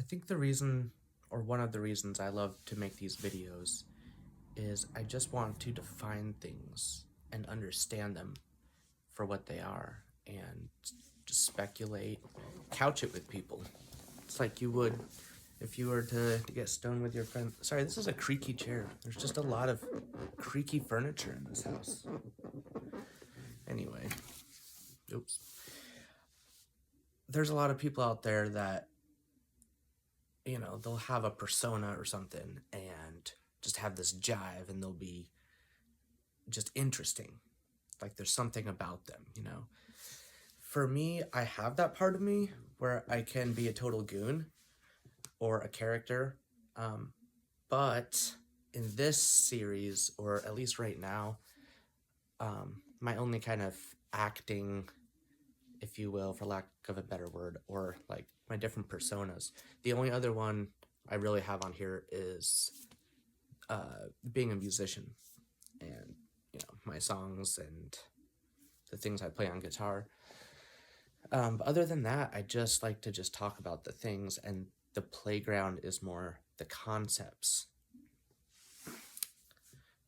think the reason, or one of the reasons I love to make these videos is I just want to define things and understand them for what they are and just speculate, couch it with people. It's like you would if you were to get stoned with your friend. Sorry, this is a creaky chair. There's just a lot of creaky furniture in this house. Anyway, oops. There's a lot of people out there that, they'll have a persona or something and just have this jive and they'll be just interesting. Like there's something about them, For me, I have that part of me where I can be a total goon or a character. But in this series, or at least right now, my only kind of acting, if you will, for lack of a better word, or like my different personas. The only other one I really have on here is being a musician and, my songs and the things I play on guitar. But other than that, I just like to just talk about the things, and the playground is more the concepts.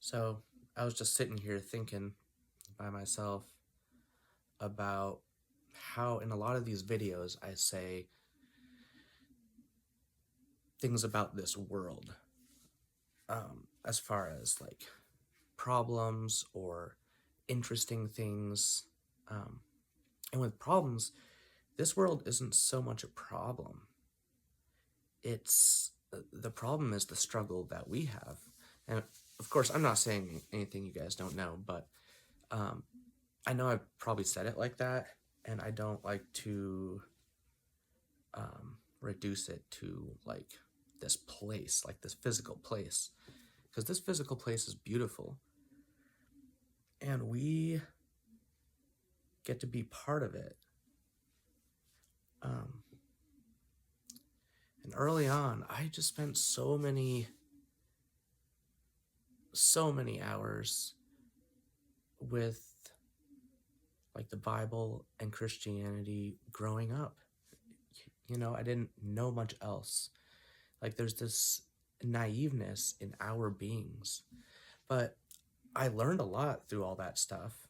So I was just sitting here thinking by myself about how in a lot of these videos I say things about this world, as far as like problems or interesting things. And with problems, this world isn't so much a problem. The problem is the struggle that we have. And of course, I'm not saying anything you guys don't know, but I know I've probably said it like that, and I don't like to reduce it to like this place, like this physical place, because this physical place is beautiful, and we get to be part of it. And early on, I just spent so many hours with like the Bible and Christianity growing up. I didn't know much else. Like there's this naiveness in our beings. But I learned a lot through all that stuff.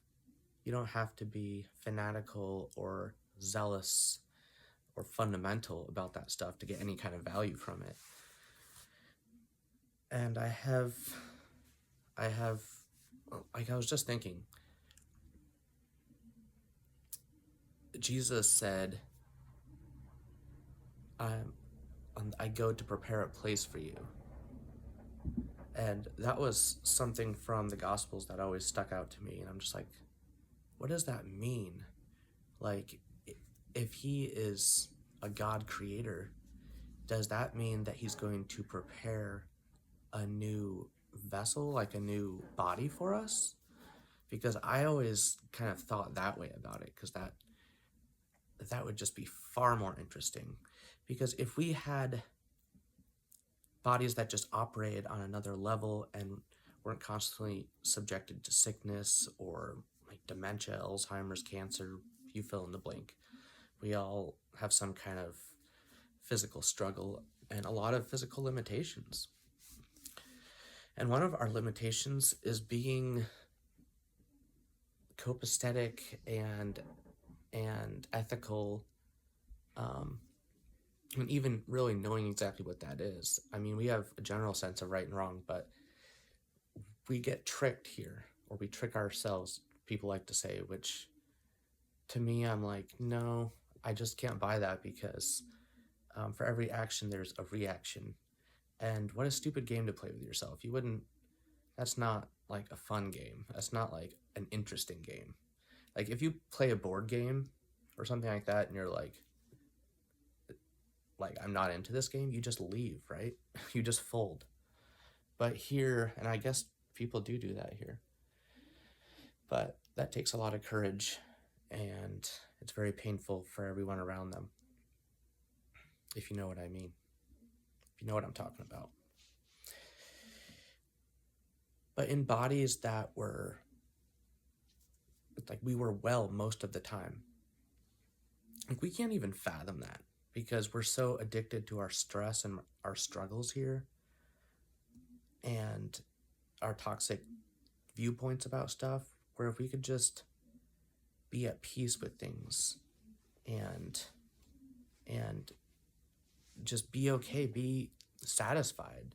You don't have to be fanatical or zealous or fundamental about that stuff to get any kind of value from it. And I have, like I was just thinking, Jesus said, I go to prepare a place for you. And that was something from the Gospels that always stuck out to me. And I'm just like, what does that mean? Like, if he is a God creator, does that mean that he's going to prepare a new vessel, like a new body for us? Because I always kind of thought that way about it, because that would just be far more interesting. Because if we had bodies that just operated on another level and weren't constantly subjected to sickness or like dementia, Alzheimer's, cancer, you fill in the blank. We all have some kind of physical struggle and a lot of physical limitations. And one of our limitations is being copacetic and ethical, and even really knowing exactly what that is. I mean, we have a general sense of right and wrong, but we get tricked here, or we trick ourselves, people like to say, which to me, I'm like, no, I just can't buy that, because for every action, there's a reaction. And what a stupid game to play with yourself. That's not like a fun game. That's not like an interesting game. Like if you play a board game or something like that and you're like, I'm not into this game, you just leave, right? You just fold. But here, and I guess people do that here, but that takes a lot of courage, and it's very painful for everyone around them, if you know what I mean, if you know what I'm talking about. But in bodies that were, like, we were well most of the time, like we can't even fathom that. because we're so addicted to our stress and our struggles here and our toxic viewpoints about stuff, where if we could just be at peace with things and and just be okay, be satisfied,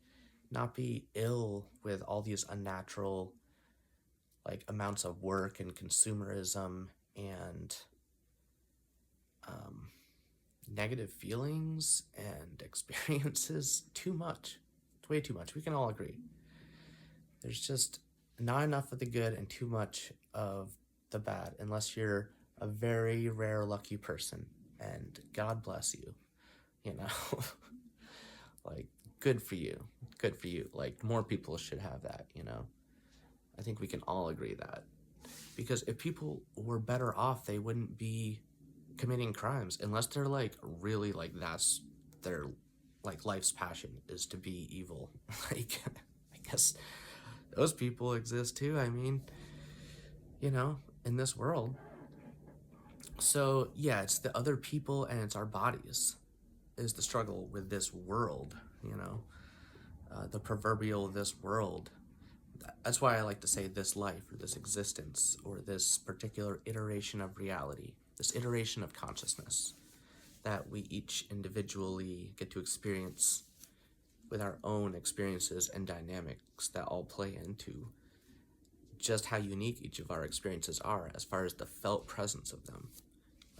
not be ill with all these unnatural like amounts of work and consumerism and um, negative feelings and experiences. Too much. It's way too much. We can all agree. There's just not enough of the good and too much of the bad, unless you're a very rare lucky person. And God bless you, you know? Like, good for you. Good for you. Like, more people should have that, you know? I think we can all agree that. Because if people were better off, they wouldn't be committing crimes unless they're like really like that's their like life's passion is to be evil. Like, I guess those people exist too. I mean, you know, in this world. So yeah, it's the other people and it's our bodies is the struggle with this world, you know, the proverbial this world. That's why I like to say this life or this existence or this particular iteration of reality, this iteration of consciousness that we each individually get to experience with our own experiences and dynamics that all play into just how unique each of our experiences are as far as the felt presence of them.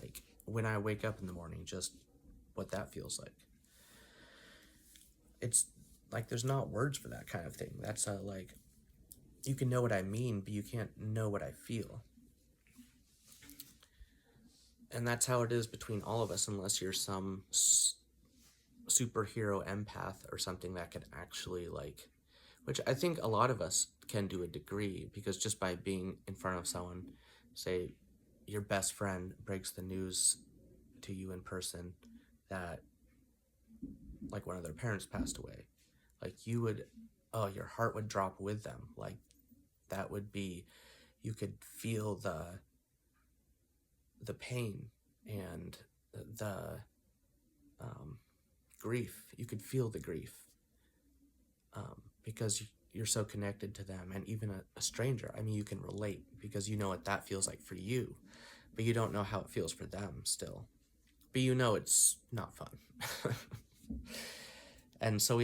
Like when I wake up in the morning, just what that feels like. It's like there's not words for that kind of thing. That's like, you can know what I mean, but you can't know what I feel. And that's how it is between all of us, unless you're some superhero empath or something that could actually like, which I think a lot of us can to a degree, because just by being in front of someone, say your best friend breaks the news to you in person that like one of their parents passed away, like you would, oh, your heart would drop with them. Like that would be, you could feel the pain and the grief. You could feel the grief because you're so connected to them. And even a stranger, I mean, you can relate because you know what that feels like for you, but you don't know how it feels for them still. But you know it's not fun. And so we